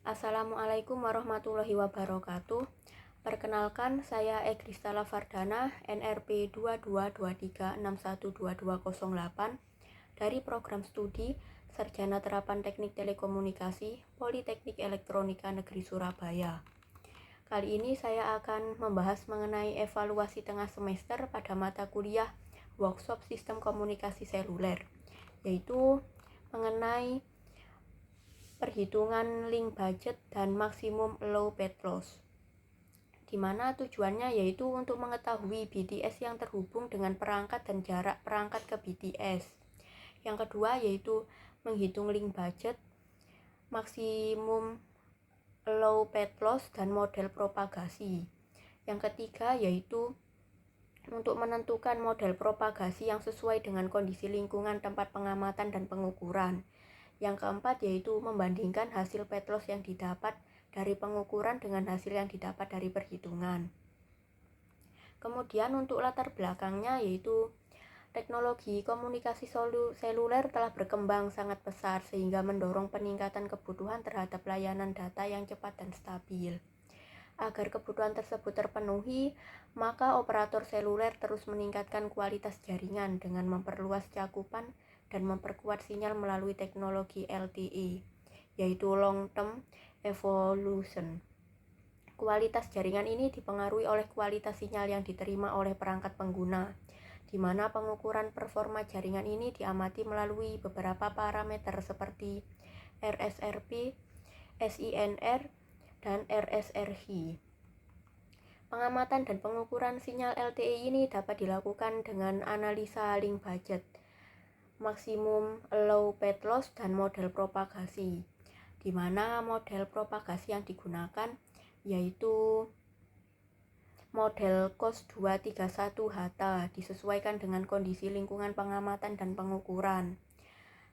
Assalamualaikum warahmatullahi wabarakatuh. Perkenalkan, saya Egristala Fardana, NRP 2223612208 dari Program Studi Sarjana Terapan Teknik Telekomunikasi Politeknik Elektronika Negeri Surabaya. Kali ini saya akan membahas mengenai evaluasi tengah semester pada mata kuliah Workshop Sistem Komunikasi Seluler, yaitu mengenai perhitungan link budget dan maksimum allowed loss, di mana tujuannya yaitu untuk mengetahui BTS yang terhubung dengan perangkat dan jarak perangkat ke BTS. Yang kedua yaitu menghitung link budget, maksimum allowed loss, dan model propagasi. Yang ketiga yaitu untuk menentukan model propagasi yang sesuai dengan kondisi lingkungan tempat pengamatan dan pengukuran. Yang keempat yaitu membandingkan hasil pet loss yang didapat dari pengukuran dengan hasil yang didapat dari perhitungan. Kemudian untuk latar belakangnya yaitu teknologi komunikasi seluler telah berkembang sangat pesat sehingga mendorong peningkatan kebutuhan terhadap layanan data yang cepat dan stabil. Agar kebutuhan tersebut terpenuhi, maka operator seluler terus meningkatkan kualitas jaringan dengan memperluas cakupan dan memperkuat sinyal melalui teknologi LTE, yaitu Long Term Evolution. Kualitas jaringan ini dipengaruhi oleh kualitas sinyal yang diterima oleh perangkat pengguna, di mana pengukuran performa jaringan ini diamati melalui beberapa parameter seperti RSRP, SINR, dan RSRI. Pengamatan dan pengukuran sinyal LTE ini dapat dilakukan dengan analisa link budget, maksimum allowed loss, dan model propagasi, di mana model propagasi yang digunakan yaitu model COS 231 HT disesuaikan dengan kondisi lingkungan pengamatan dan pengukuran,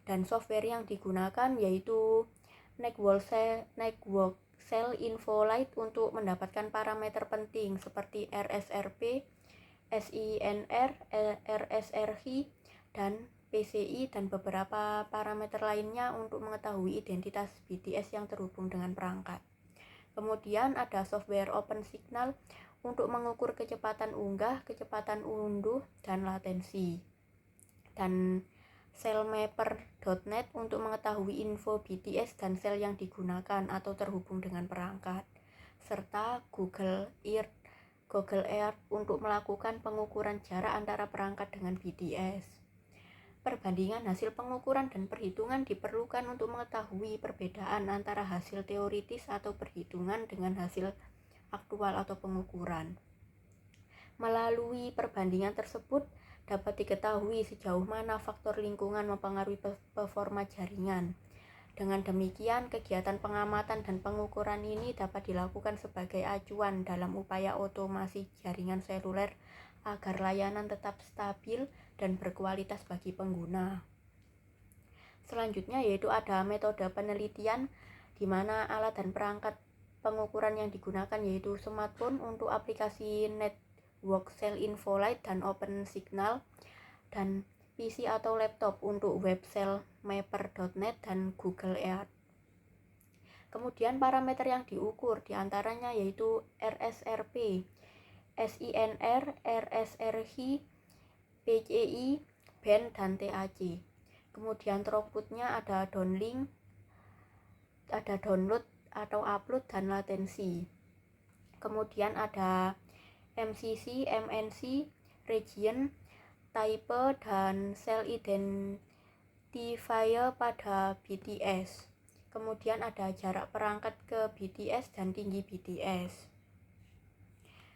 dan software yang digunakan yaitu Network Cell Infolite untuk mendapatkan parameter penting seperti RSRP, SINR, RSRI, dan PCI, dan beberapa parameter lainnya untuk mengetahui identitas BTS yang terhubung dengan perangkat. Kemudian ada software OpenSignal untuk mengukur kecepatan unggah, kecepatan unduh, dan latensi. Dan cellmapper.net untuk mengetahui info BTS dan sel yang digunakan atau terhubung dengan perangkat. Serta Google Earth untuk melakukan pengukuran jarak antara perangkat dengan BTS. Perbandingan hasil pengukuran dan perhitungan diperlukan untuk mengetahui perbedaan antara hasil teoritis atau perhitungan dengan hasil aktual atau pengukuran. Melalui perbandingan tersebut dapat diketahui sejauh mana faktor lingkungan mempengaruhi performa jaringan. Dengan demikian, kegiatan pengamatan dan pengukuran ini dapat dilakukan sebagai acuan dalam upaya otomasi jaringan seluler agar layanan tetap stabil dan berkualitas bagi pengguna. Selanjutnya yaitu ada metode penelitian, di mana alat dan perangkat pengukuran yang digunakan yaitu smartphone untuk aplikasi Network Cell Infolite dan OpenSignal, dan PC atau laptop untuk web cellmapper.net dan Google Earth. Kemudian parameter yang diukur diantaranya yaitu RSRP, SINR, RSRI, PCI, band, dan TAC. Kemudian throughputnya ada downlink, ada download atau upload, dan latensi. Kemudian ada MCC, MNC, region, type, dan cell identifier pada BTS. Kemudian ada jarak perangkat ke BTS dan tinggi BTS.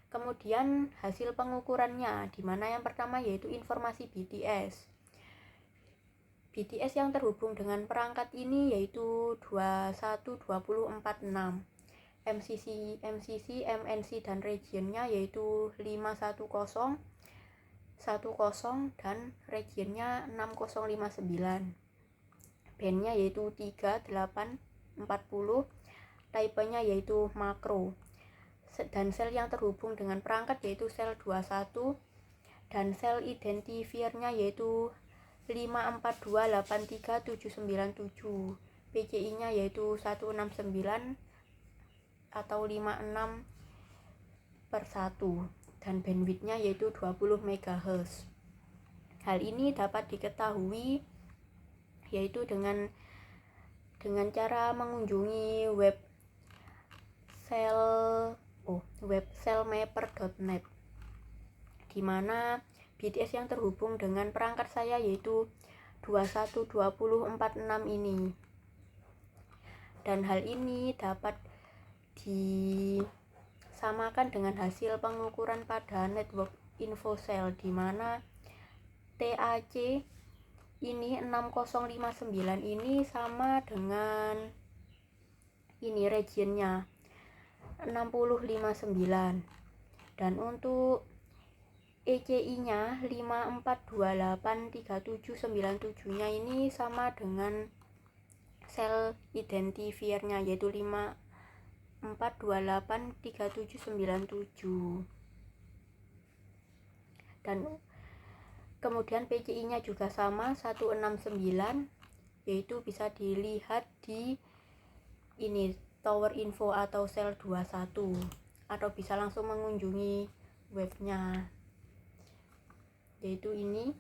Kemudian hasil pengukurannya, di mana yang pertama yaitu informasi BTS. BTS yang terhubung dengan perangkat ini yaitu 21246. MCC, MNC, dan regionnya yaitu 510, 10, dan regionnya 6059. Bandnya yaitu 3840, typenya yaitu makro. Dan sel yang terhubung dengan perangkat yaitu sel 21, dan sel identifiernya yaitu 542837797. PCI-nya yaitu 169, atau 56/1 dan bandwidth-nya yaitu 20 MHz. Hal ini dapat diketahui yaitu dengan cara mengunjungi web cellmapper.net, di mana BTS yang terhubung dengan perangkat saya yaitu 212.046 ini. Dan hal ini dapat disamakan dengan hasil pengukuran pada network InfoCell, di mana TAC ini 6059 ini sama dengan ini regionnya 6059, dan untuk ECI-nya 54283797 nya ini sama dengan sel identifier-nya yaitu 54283797, dan kemudian PCI-nya juga sama 169, yaitu bisa dilihat di ini Tower Info atau sel 21, atau bisa langsung mengunjungi webnya yaitu ini.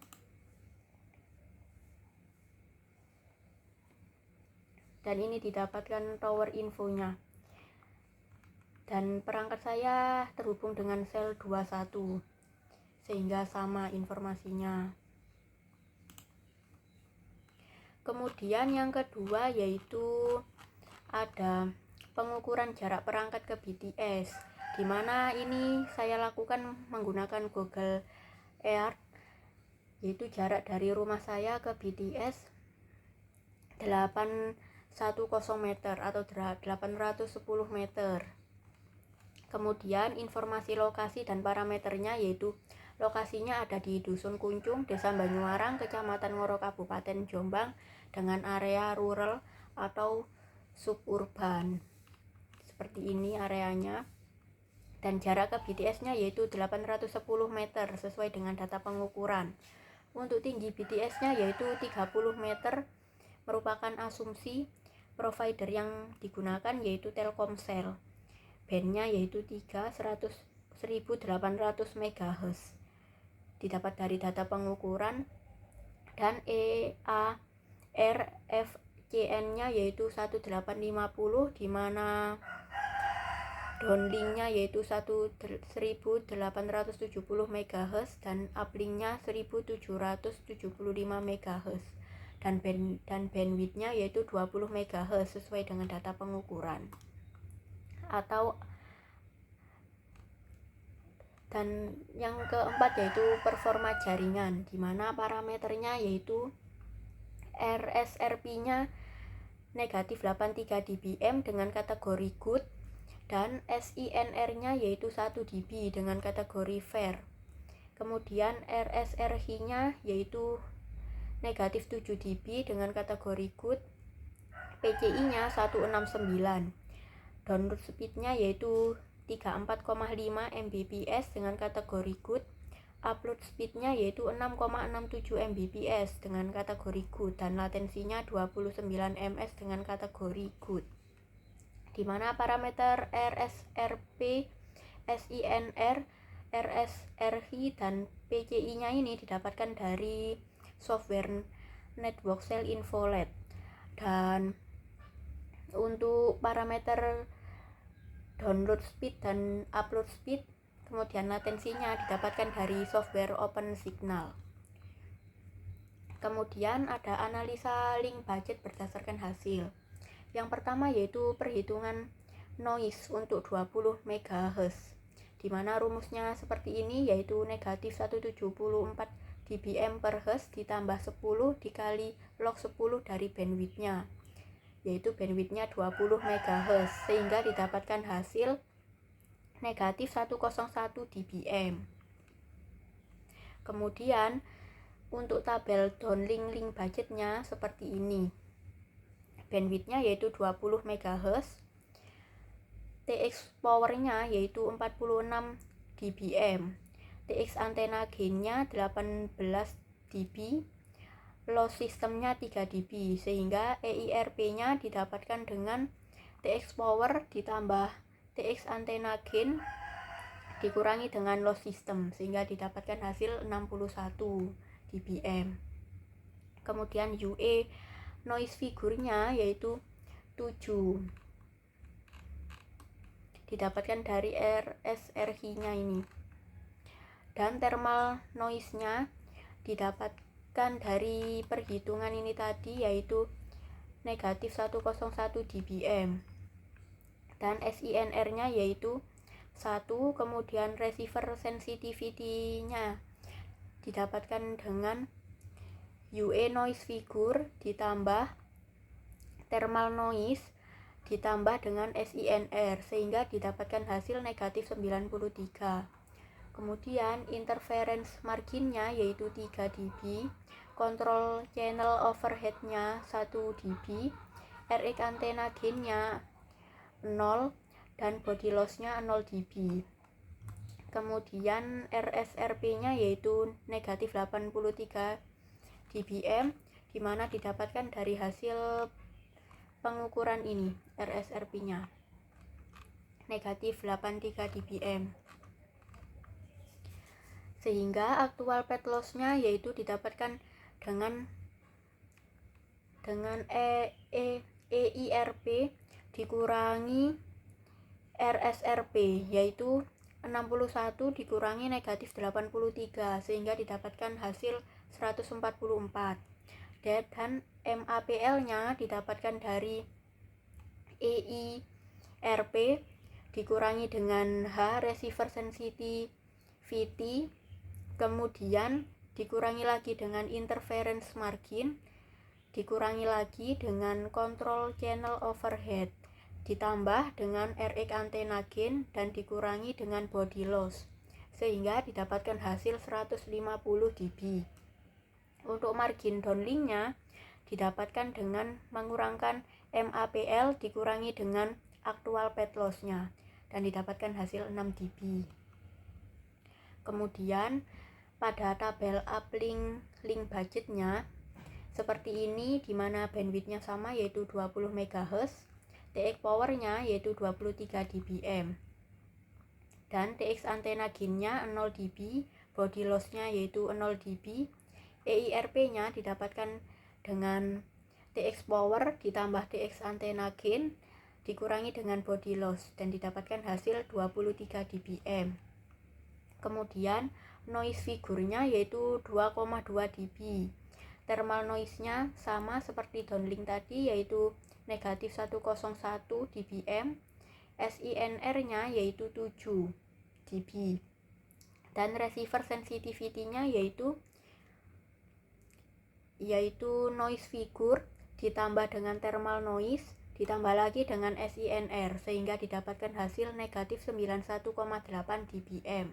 Dan ini didapatkan tower infonya, dan perangkat saya terhubung dengan sel 21 sehingga sama informasinya. Kemudian yang kedua yaitu ada pengukuran jarak perangkat ke BTS, di mana ini saya lakukan menggunakan Google Earth, yaitu jarak dari rumah saya ke BTS 810 meter atau 810 meter. Kemudian informasi lokasi dan parameternya yaitu lokasinya ada di Dusun Kuncung, Desa Banyuwarang, Kecamatan Ngoro, Kabupaten Jombang, dengan area rural atau suburban. Seperti ini areanya. Dan jarak ke BTS-nya yaitu 810 meter sesuai dengan data pengukuran. Untuk tinggi BTS-nya yaitu 30 meter, merupakan asumsi provider yang digunakan yaitu Telkomsel. Bandnya yaitu 1800 MHz. Didapat dari data pengukuran. Dan EARFCN-nya yaitu 1850, di mana downlink-nya yaitu 1870 MHz dan uplink-nya 1775 MHz. Dan bandwidth-nya yaitu 20 MHz sesuai dengan data pengukuran. Dan yang keempat yaitu performa jaringan, di mana parameternya yaitu RSRP-nya negatif 83 dBm dengan kategori good, dan SINR-nya yaitu 1 dB dengan kategori fair. Kemudian RSRH-nya yaitu negatif 7 dB dengan kategori good, PCI-nya 169, download speed-nya yaitu 34,5 Mbps dengan kategori good, upload speed-nya yaitu 6,67 Mbps dengan kategori good, dan latensinya 29 ms dengan kategori good. Di mana parameter RSRP, SINR, RSRH, dan PCI-nya ini didapatkan dari software Network Cell Infolet. Dan untuk parameter download speed dan upload speed, kemudian latensinya didapatkan dari software OpenSignal. Kemudian ada analisa link budget berdasarkan hasil. Yang pertama yaitu perhitungan noise untuk 20 MHz, di mana rumusnya seperti ini, yaitu negatif 174 dBm per Hz ditambah 10 dikali log 10 dari bandwidth-nya, yaitu bandwidth-nya 20 MHz, sehingga didapatkan hasil negatif 101 dBm. Kemudian untuk tabel downlink link budgetnya seperti ini. Bandwidth-nya yaitu 20 MHz, TX power-nya yaitu 46 dBm, TX antena gain-nya 18 dB, loss system-nya 3 dB, sehingga EIRP-nya didapatkan dengan TX power ditambah TX antena gain dikurangi dengan loss system sehingga didapatkan hasil 61 dBm. Kemudian UE noise figure-nya yaitu 7, didapatkan dari RSRI-nya ini. Dan thermal noise-nya didapatkan dari perhitungan ini tadi yaitu negatif 101 dBm. Dan SINR-nya yaitu 1, kemudian receiver sensitivity-nya didapatkan dengan UE noise figure ditambah thermal noise ditambah dengan SINR sehingga didapatkan hasil negatif 93. Kemudian interference marginnya yaitu 3 dB, control channel overhead-nya 1 dB, RX antena gain-nya 0 dan body loss-nya 0 dB. Kemudian RSRP-nya yaitu negatif 83 dBm, di mana didapatkan dari hasil pengukuran ini RSRP-nya negatif 83 dBm. Sehingga aktual pet loss-nya yaitu didapatkan dengan EIRP dikurangi RSRP yaitu 61 dikurangi negatif 83 sehingga didapatkan hasil 144. Dan MAPL-nya didapatkan dari EIRP dikurangi dengan H receiver sensitivity, kemudian dikurangi lagi dengan interference margin, dikurangi lagi dengan control channel overhead, ditambah dengan RX antena gain dan dikurangi dengan body loss sehingga didapatkan hasil 150 dB. Untuk margin downlink-nya didapatkan dengan mengurangkan MAPL dikurangi dengan aktual pet loss-nya dan didapatkan hasil 6 dB. Kemudian pada tabel uplink link budgetnya seperti ini, di mana bandwidth-nya sama yaitu 20 MHz, TX power-nya yaitu 23 dBm, dan TX antena gain-nya 0 dB, body loss-nya yaitu 0 dB. EIRP-nya didapatkan dengan TX power ditambah TX antena gain dikurangi dengan body loss dan didapatkan hasil 23 dBm. Kemudian noise figure-nya yaitu 2,2 dB. Thermal noise-nya sama seperti downlink tadi yaitu negatif 101 dBm. SINR-nya yaitu 7 dB. Dan receiver sensitivity-nya yaitu noise figure ditambah dengan thermal noise ditambah lagi dengan SINR sehingga didapatkan hasil negatif 91,8 dBm.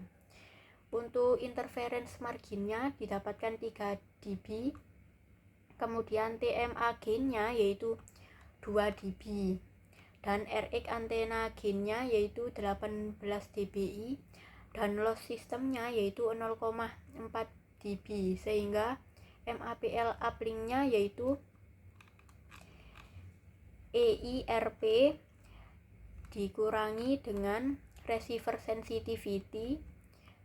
Untuk interference marginnya didapatkan 3 dB. Kemudian TMA gain-nya yaitu 2 dB dan RX antena gain-nya yaitu 18 dBi dan loss system-nya yaitu 0,4 dB sehingga MAPL uplink-nya yaitu EIRP dikurangi dengan receiver sensitivity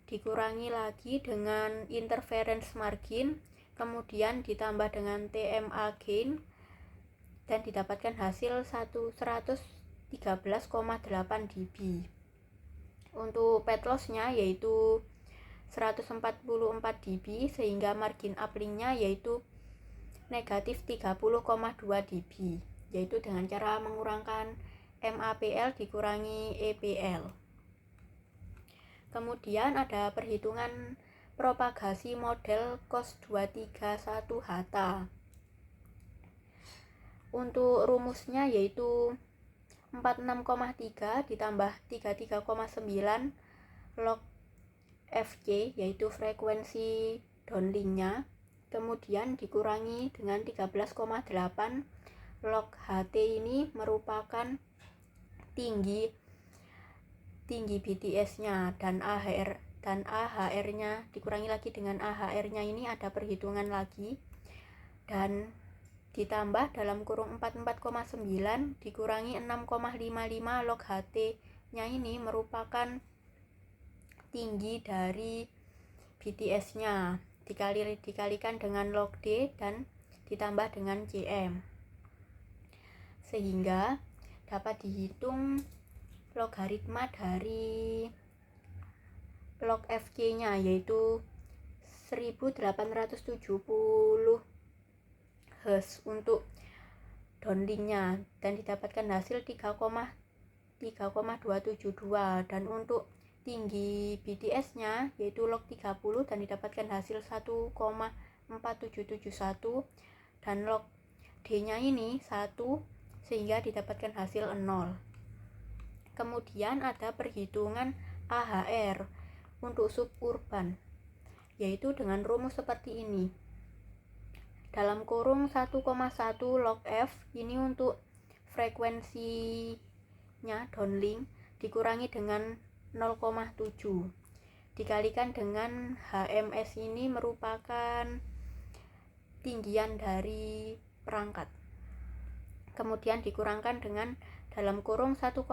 dikurangi lagi dengan interference margin kemudian ditambah dengan TMA gain dan didapatkan hasil 113,8 dB. Untuk pet loss-nya yaitu 144 dB sehingga margin uplink-nya yaitu negatif 30,2 dB, yaitu dengan cara mengurangkan MAPL dikurangi EPL. Kemudian ada perhitungan propagasi model cos 231 HTA. Untuk rumusnya yaitu 46,3 ditambah 33,9 log Fc yaitu frekuensi downlink-nya, kemudian dikurangi dengan 13,8 log Ht ini merupakan tinggi BTS-nya dan AHR-nya dikurangi lagi dengan AHR-nya ini ada perhitungan lagi dan ditambah dalam kurung 44,9 dikurangi 6,55 log Ht nya ini merupakan tinggi dari BTS-nya dikalikan dengan log D dan ditambah dengan Cm, sehingga dapat dihitung logaritma dari log Fc-nya yaitu 1870 Hz untuk downlinknya, dan didapatkan hasil 3,272, dan untuk tinggi BTS-nya yaitu log 30 dan didapatkan hasil 1,4771, dan log D-nya ini 1 sehingga didapatkan hasil 0. Kemudian ada perhitungan AHR untuk suburban, yaitu dengan rumus seperti ini. Dalam kurung 1,1 log F ini untuk frekuensinya downlink dikurangi dengan 0,7 dikalikan dengan HMS ini merupakan tinggian dari perangkat, kemudian dikurangkan dengan dalam kurung 1,56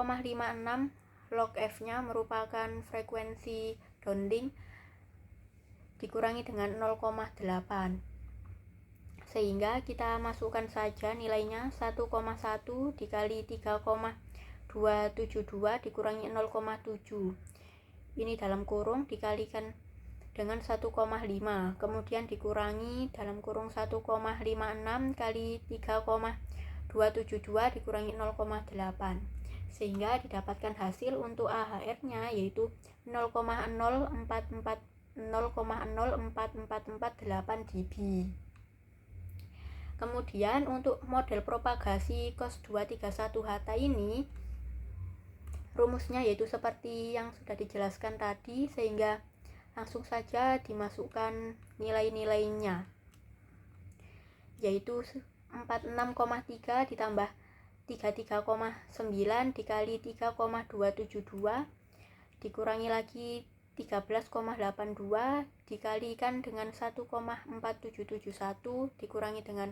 log F nya merupakan frekuensi downlink dikurangi dengan 0,8, sehingga kita masukkan saja nilainya 1,1 dikali 3,272 dikurangi 0,7, ini dalam kurung dikalikan dengan 1,5, kemudian dikurangi dalam kurung 1,56 kali 3,272 dikurangi 0,8, sehingga didapatkan hasil untuk AHR nya yaitu 0,044448 dB. Kemudian untuk model propagasi cos 231H ini rumusnya yaitu seperti yang sudah dijelaskan tadi, sehingga langsung saja dimasukkan nilai-nilainya, yaitu 46,3 ditambah 33,9 dikali 3,272 dikurangi lagi 13,82 dikalikan dengan 1,4771 dikurangi dengan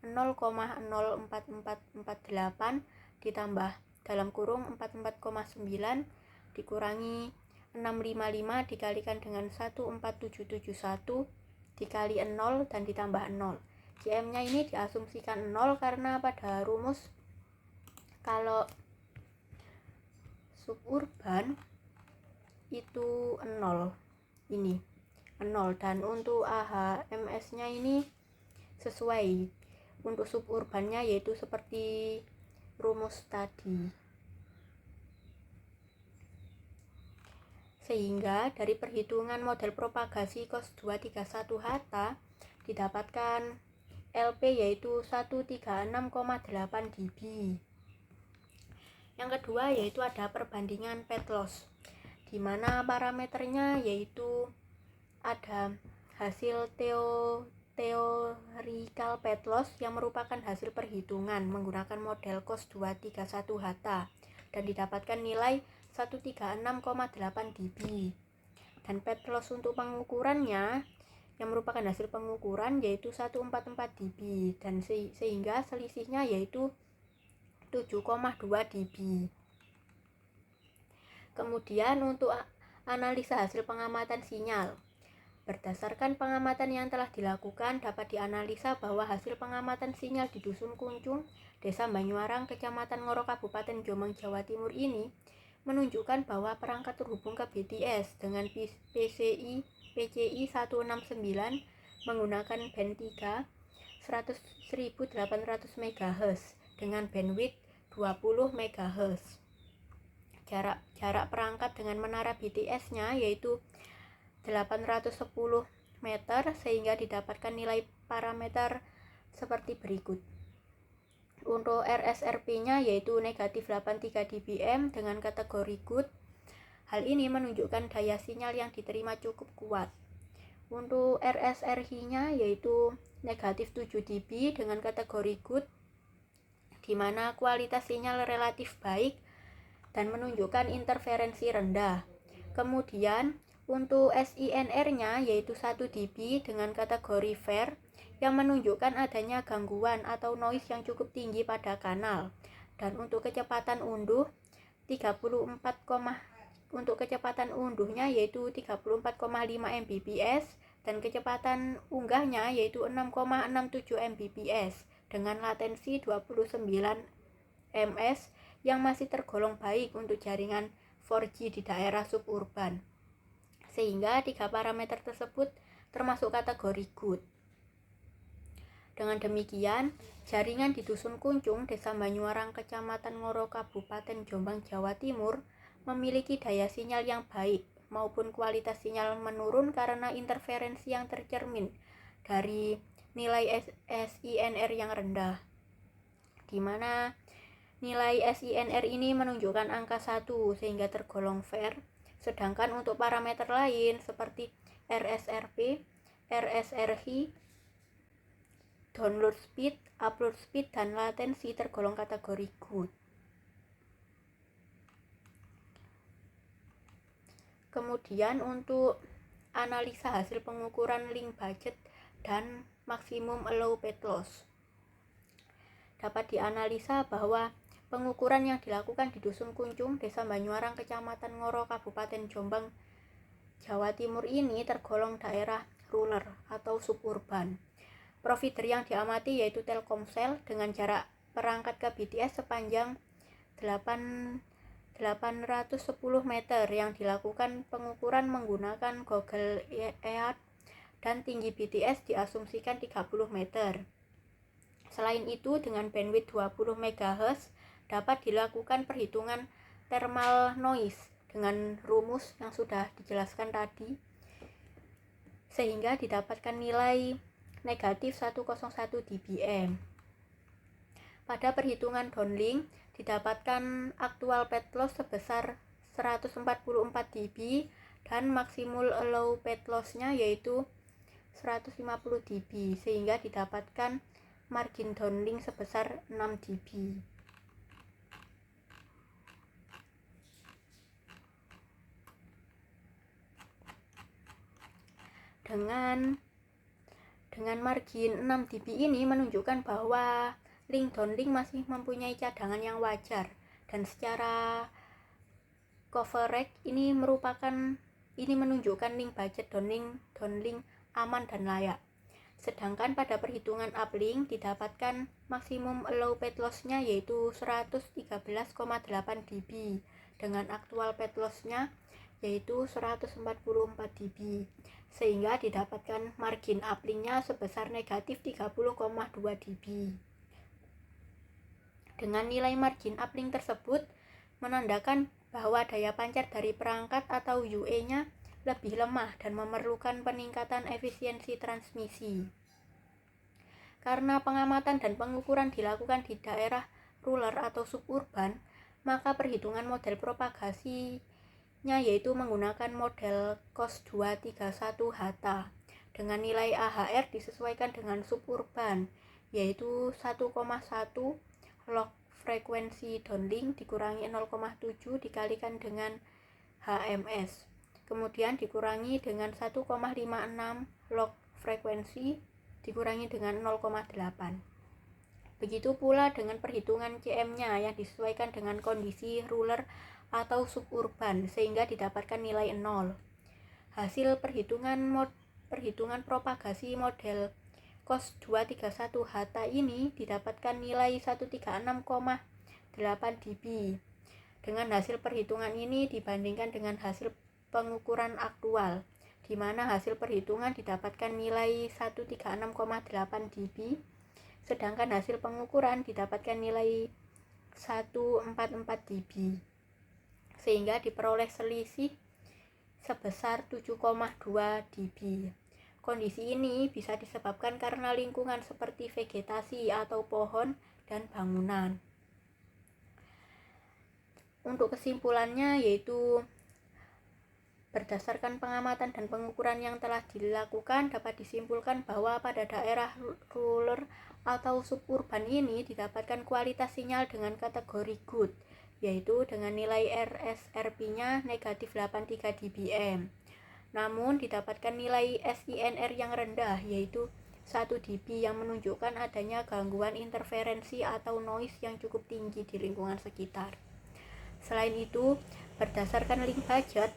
0,04448 ditambah dalam kurung 44,9 dikurangi 655 dikalikan dengan 14771 dikali 0 dan ditambah 0. Cm nya ini diasumsikan 0 karena pada rumus kalau suburban itu 0, ini 0, dan untuk AHMS nya ini sesuai untuk suburbannya yaitu seperti rumus tadi. Sehingga dari perhitungan model propagasi cos 231H didapatkan LP yaitu 136,8 dB. Yang kedua yaitu ada perbandingan pet loss, di mana parameternya yaitu ada hasil theoretical pet loss yang merupakan hasil perhitungan menggunakan model cos 231H dan didapatkan nilai 136,8 dB, dan pet loss untuk pengukurannya yang merupakan hasil pengukuran yaitu 144 dB, dan sehingga selisihnya yaitu 7,2 dB. Kemudian untuk analisa hasil pengamatan sinyal, berdasarkan pengamatan yang telah dilakukan dapat dianalisa bahwa hasil pengamatan sinyal di Dusun Kuncung, Desa Banyuarang, Kecamatan Ngoro, Kabupaten Jombang, Jawa Timur ini menunjukkan bahwa perangkat terhubung ke BTS dengan PCI 169 menggunakan band 3 1800 MHz dengan bandwidth 20 MHz. Jarak perangkat dengan menara BTS-nya yaitu 810 meter, sehingga didapatkan nilai parameter seperti berikut. Untuk RSRP-nya yaitu negatif 83 dBm dengan kategori good. Hal ini menunjukkan daya sinyal yang diterima cukup kuat. Untuk RSRI-nya yaitu negatif 7 dB dengan kategori good, di mana kualitas sinyal relatif baik dan menunjukkan interferensi rendah. Kemudian untuk SINR-nya yaitu 1 dB dengan kategori fair yang menunjukkan adanya gangguan atau noise yang cukup tinggi pada kanal. Dan untuk kecepatan unduh untuk kecepatan unduhnya yaitu 34,5 Mbps dan kecepatan unggahnya yaitu 6,67 Mbps dengan latensi 29 ms yang masih tergolong baik untuk jaringan 4G di daerah suburban. Sehingga 3 parameter tersebut termasuk kategori good. Dengan demikian, jaringan di Dusun Kuncung, Desa Banyuwarang, Kecamatan Ngoro, Kabupaten Jombang, Jawa Timur memiliki daya sinyal yang baik maupun kualitas sinyal menurun karena interferensi yang tercermin dari nilai SINR yang rendah, di mana nilai SINR ini menunjukkan angka 1 sehingga tergolong fair, sedangkan untuk parameter lain seperti RSRP, RSRI, download speed, upload speed, dan latensi tergolong kategori good. Kemudian untuk analisa hasil pengukuran link budget dan maksimum allow path loss, dapat dianalisa bahwa pengukuran yang dilakukan di Dusun Kuncung, Desa Banyuwarang, Kecamatan Ngoro, Kabupaten Jombang, Jawa Timur ini tergolong daerah rural atau suburban. Provider yang diamati yaitu Telkomsel dengan jarak perangkat ke BTS sepanjang 810 meter yang dilakukan pengukuran menggunakan Google Earth dan tinggi BTS diasumsikan 30 meter. Selain itu, dengan bandwidth 20 MHz dapat dilakukan perhitungan thermal noise dengan rumus yang sudah dijelaskan tadi, sehingga didapatkan nilai negatif 101 dBm. Pada perhitungan downlink didapatkan aktual path loss sebesar 144 dB dan maksimal allow path loss-nya yaitu 150 dB, sehingga didapatkan margin downlink sebesar 6 dB. Dengan margin 6 dB ini menunjukkan bahwa link downlink masih mempunyai cadangan yang wajar, dan secara coverage ini menunjukkan link budget downlink aman dan layak. Sedangkan pada perhitungan uplink didapatkan maksimum allow path loss-nya yaitu 113,8 dB dengan aktual path loss-nya yaitu 144 dB, sehingga didapatkan margin uplink-nya sebesar negatif 30,2 dB. Dengan nilai margin uplink tersebut menandakan bahwa daya pancar dari perangkat atau UE-nya lebih lemah dan memerlukan peningkatan efisiensi transmisi. Karena pengamatan dan pengukuran dilakukan di daerah rural atau suburban, maka perhitungan model propagasinya yaitu menggunakan model COS231HTA dengan nilai AHR disesuaikan dengan suburban yaitu 1,1 log frekuensi downlink dikurangi 0,7 dikalikan dengan HMS, kemudian dikurangi dengan 1,56 log frekuensi dikurangi dengan 0,8. Begitu pula dengan perhitungan CM-nya yang disesuaikan dengan kondisi rural atau suburban sehingga didapatkan nilai 0. Hasil perhitungan propagasi model COS231HTA ini didapatkan nilai 136,8 dB. Dengan hasil perhitungan ini dibandingkan dengan hasil pengukuran aktual, di mana hasil perhitungan didapatkan nilai 136,8 dB, sedangkan hasil pengukuran didapatkan nilai 144 dB, sehingga diperoleh selisih sebesar 7,2 dB. Kondisi ini bisa disebabkan karena lingkungan seperti vegetasi atau pohon dan bangunan. Untuk kesimpulannya yaitu berdasarkan pengamatan dan pengukuran yang telah dilakukan dapat disimpulkan bahwa pada daerah rural atau suburban ini didapatkan kualitas sinyal dengan kategori good, yaitu dengan nilai RSRP-nya negatif 83 dBm. Namun didapatkan nilai SINR yang rendah yaitu 1 dB yang menunjukkan adanya gangguan interferensi atau noise yang cukup tinggi di lingkungan sekitar. Selain itu, berdasarkan link budget,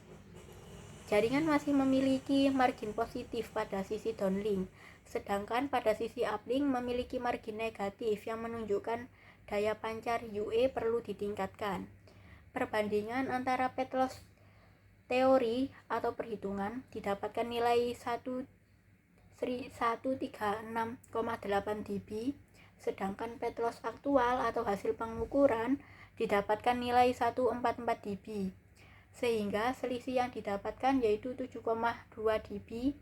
jaringan masih memiliki margin positif pada sisi downlink, sedangkan pada sisi uplink memiliki margin negatif yang menunjukkan daya pancar UE perlu ditingkatkan. Perbandingan antara path loss teori atau perhitungan didapatkan nilai 136,8 dB, sedangkan path loss aktual atau hasil pengukuran didapatkan nilai 144 dB, sehingga selisih yang didapatkan yaitu 7,2 dB.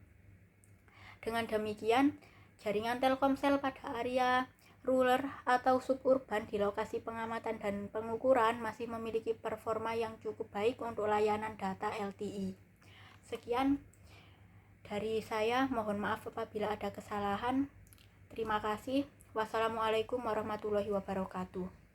Dengan demikian, jaringan Telkomsel pada area rural atau suburban di lokasi pengamatan dan pengukuran masih memiliki performa yang cukup baik untuk layanan data LTE. Sekian dari saya, mohon maaf apabila ada kesalahan. Terima kasih. Wassalamualaikum warahmatullahi wabarakatuh.